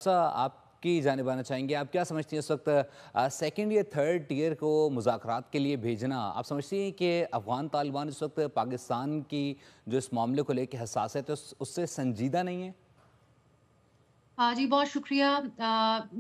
آپ کی جانب آنا چاہیں گے، آپ کیا سمجھتی ہیں اس وقت سیکنڈ یا تھرڈ ٹیئر کو مذاکرات کے لیے بھیجنا، آپ سمجھتی ہیں کہ افغان طالبان اس وقت پاکستان کی جو اس معاملے کو لے کے حساسیت ہے اس سے سنجیدہ نہیں ہے؟ ہاں جی، بہت شکریہ۔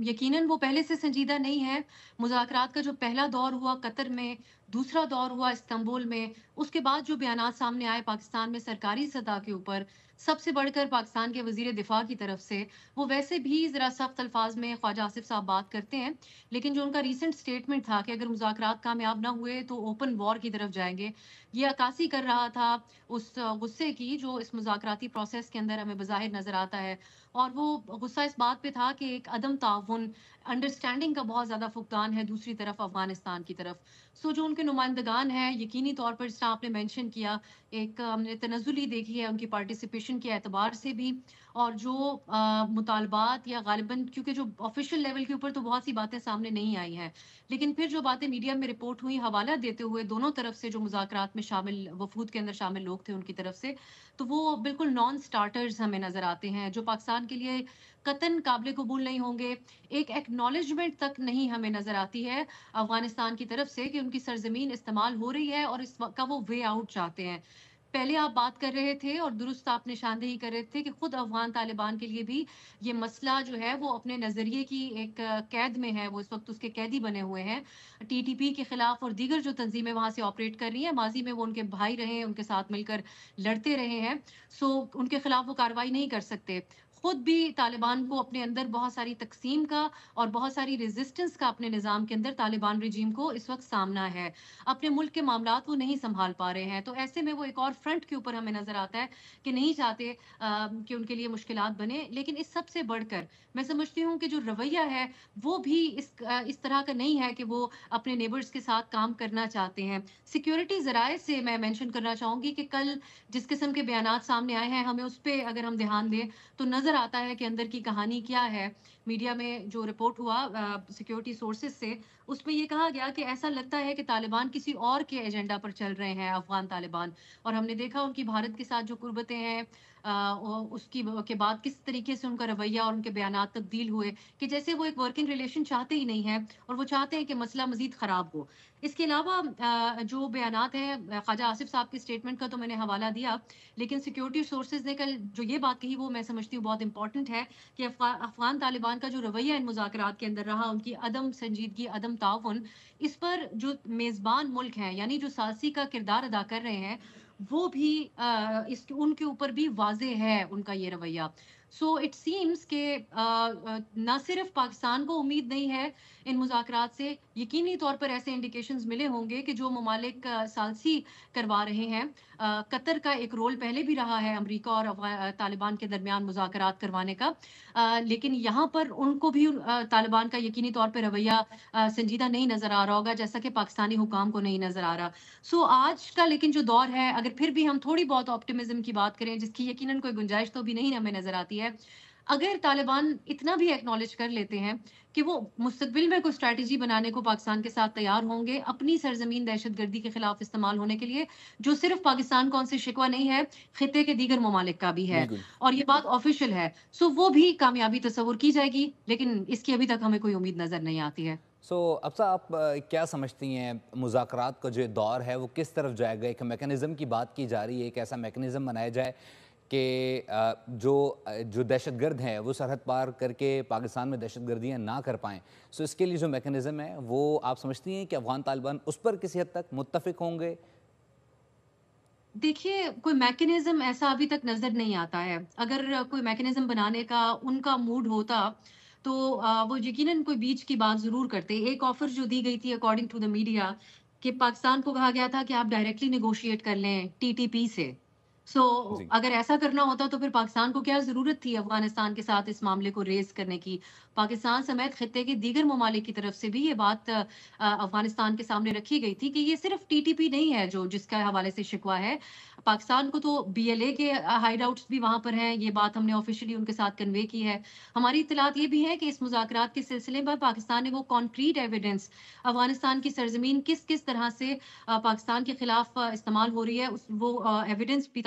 یقیناً وہ پہلے سے سنجیدہ نہیں ہے۔ مذاکرات کا جو پہلا دور ہوا قطر میں، دوسرا دور ہوا استنبول میں، اس کے بعد جو بیانات سامنے آئے پاکستان میں سرکاری سطح کے اوپر، سب سے بڑھ کر پاکستان کے وزیر دفاع کی طرف سے، وہ ویسے بھی ذرا سخت الفاظ میں خواجہ آصف صاحب بات کرتے ہیں، لیکن جو ان کا ریسنٹ اسٹیٹمنٹ تھا کہ اگر مذاکرات کامیاب نہ ہوئے تو اوپن وار کی طرف جائیں گے، یہ عکاسی کر رہا تھا اس غصے کی جو اس مذاکراتی پروسیس کے اندر ہمیں بظاہر نظر آتا ہے۔ اور وہ غصہ اس بات پہ تھا کہ ایک عدم تعاون، انڈرسٹینڈنگ کا بہت زیادہ فقدان ہے دوسری طرف افغانستان کی طرف۔ سو جو ان کے نمائندگان ہیں یقینی طور پر جس طرح آپ نے مینشن کیا، ایک ہم نے تنزلی دیکھی ہے ان کی پارٹیسپیشن کے اعتبار سے بھی، اور جو مطالبات یا غالباً کیونکہ جو آفیشیل لیول کے اوپر تو بہت سی باتیں سامنے نہیں آئی ہیں، لیکن پھر جو باتیں میڈیا میں رپورٹ ہوئی حوالہ دیتے ہوئے دونوں طرف سے جو مذاکرات میں شامل وفود کے اندر شامل لوگ تھے ان کی طرف سے، تو وہ بالکل نان سٹارٹرز ہمیں نظر آتے ہیں جو پاکستان کے لیے قطعاً قابل قبول نہیں ہوں گے۔ ایک ایکنالجمنٹ تک نہیں ہمیں نظر آتی ہے افغانستان کی طرف سے کہ ان کی سرزمین استعمال ہو رہی ہے اور اس کا وہ وے آؤٹ چاہتے ہیں۔ پہلے آپ بات کر رہے تھے اور درست آپ نشاندہی کر رہے تھے کہ خود افغان طالبان کے لیے بھی یہ مسئلہ جو ہے وہ اپنے نظریے کی ایک قید میں ہے، وہ اس وقت اس کے قیدی بنے ہوئے ہیں۔ ٹی ٹی پی کے خلاف اور دیگر جو تنظیمیں وہاں سے آپریٹ کر رہی ہیں، ماضی میں وہ ان کے بھائی رہے ہیں، ان کے ساتھ مل کر لڑتے رہے ہیں، سو ان کے خلاف وہ کارروائی نہیں کر سکتے۔ خود بھی طالبان کو اپنے اندر بہت ساری تقسیم کا اور بہت ساری ریزسٹنس کا اپنے نظام کے اندر طالبان رجیم کو اس وقت سامنا ہے۔ اپنے ملک کے معاملات وہ نہیں سنبھال پا رہے ہیں، تو ایسے میں وہ ایک اور فرنٹ کے اوپر ہمیں نظر آتا ہے کہ نہیں چاہتے کہ ان کے لیے مشکلات بنے۔ لیکن اس سب سے بڑھ کر میں سمجھتی ہوں کہ جو رویہ ہے وہ بھی اس طرح کا نہیں ہے کہ وہ اپنے نیبرز کے ساتھ کام کرنا چاہتے ہیں۔ سیکیورٹی ذرائع سے میں مینشن کرنا چاہوں گی کہ کل جس قسم کے بیانات سامنے آئے ہیں ہمیں اس پہ اگر ہم دھیان دیں تو نظر آتا ہے کہ اندر کی کہانی کیا ہے۔ میڈیا میں جو رپورٹ ہوا سیکیورٹی سورسز سے، اس میں یہ کہا گیا کہ ایسا لگتا ہے کہ طالبان کسی اور کے ایجنڈا پر چل رہے ہیں افغان طالبان، اور ہم نے دیکھا ان کی بھارت کے ساتھ جو قربتیں ہیں اس کی کے بعد کس طریقے سے ان کا رویہ اور ان کے بیانات تبدیل ہوئے کہ جیسے وہ ایک ورکنگ ریلیشن چاہتے ہی نہیں ہیں اور وہ چاہتے ہیں کہ مسئلہ مزید خراب ہو۔ اس کے علاوہ جو بیانات ہیں خواجہ آصف صاحب کی اسٹیٹمنٹ کا تو میں نے حوالہ دیا، لیکن سیکیورٹی سورسز نے کل جو یہ بات کہی وہ میں سمجھتی ہوں بہت امپورٹنٹ ہے کہ افغان طالبان کا جو رویہ ان مذاکرات کے اندر رہا، ان کی عدم سنجیدگی، عدم تعاون، اس پر جو میزبان ملک ہیں یعنی جو ثالثی کا کردار ادا کر رہے ہیں وہ بھی ان کے اوپر بھی واضح ہے ان کا یہ رویہ۔ سو اٹ سیمز کہ نہ صرف پاکستان کو امید نہیں ہے ان مذاکرات سے، یقینی طور پر ایسے انڈیکیشنز ملے ہوں گے کہ جو ممالک ثالثی کروا رہے ہیں، قطر کا ایک رول پہلے بھی رہا ہے امریکہ اور طالبان کے درمیان مذاکرات کروانے کا، لیکن یہاں پر ان کو بھی طالبان کا یقینی طور پہ رویہ سنجیدہ نہیں نظر آ رہا ہوگا جیسا کہ پاکستانی حکام کو نہیں نظر آ رہا۔ سو آج کا لیکن جو دور ہے اگر پھر بھی ہم تھوڑی بہت آپٹیمزم کی بات کریں جس کی یقیناً کوئی گنجائش تو بھی نہیں ہمیں نظر آتی ہے، اگر طالبان اتنا بھی ایکنالج کر لیتے ہیں کہ وہ مستقبل میں کوئی اسٹریٹجی بنانے کو پاکستان کے ساتھ تیار ہوں گے اپنی سرزمین دہشت گردی کے خلاف استعمال ہونے کے لیے، جو صرف پاکستان کو ان سے شکوہ نہیں ہے، خطے کے دیگر ممالک کا بھی ہے، بالکل۔ اور یہ بات آفیشیل ہے، سو وہ بھی کامیابی تصور کی جائے گی، لیکن اس کی ابھی تک ہمیں کوئی امید نظر نہیں آتی ہے۔ افسا آپ کیا سمجھتی ہیں مذاکرات کا جو دور ہے وہ کس طرف جائے گا؟ ایک میکنزم کی بات کی جا رہی ہے، ایک ایسا میکنزم بنایا جائے کہ جو دہشت گرد ہیں وہ سرحد پار کر کے پاکستان میں دہشت گردیاں نہ کر پائیں۔ اس کے لیے جو میکنزم ہے وہ آپ سمجھتی ہیں کہ افغان طالبان اس پر کسی حد تک متفق ہوں گے؟ دیکھیے کوئی میکنزم ایسا ابھی تک نظر نہیں آتا ہے، اگر کوئی میکنزم بنانے کا ان کا موڈ ہوتا تو وہ یقیناً کوئی بیچ کی بات ضرور کرتے۔ ایک آفر جو دی گئی تھی اکارڈنگ ٹو دا میڈیا کہ پاکستان کو کہا گیا تھا کہ آپ ڈائریکٹلی نیگوشیٹ کر لیں ٹی ٹی پی سے۔ سو جی۔ اگر ایسا کرنا ہوتا تو پھر پاکستان کو کیا ضرورت تھی افغانستان کے ساتھ اس معاملے کو ریز کرنے کی؟ پاکستان سمیت خطے کے دیگر ممالک کی طرف سے بھی یہ بات افغانستان کے سامنے رکھی گئی تھی کہ یہ صرف ٹی ٹی پی نہیں ہے جو جس کا حوالے سے شکوہ ہے، پاکستان کو تو بی ایل اے کے ہائیڈ آؤٹس بھی وہاں پر ہیں، یہ بات ہم نے آفیشلی ان کے ساتھ کنوے کی ہے۔ ہماری اطلاعات یہ بھی ہے کہ اس مذاکرات کے سلسلے میں پاکستان نے وہ کانکریٹ ایویڈنس افغانستان کی سرزمین کس کس طرح سے پاکستان کے خلاف استعمال ہو رہی ہے وہ ایویڈنس بھی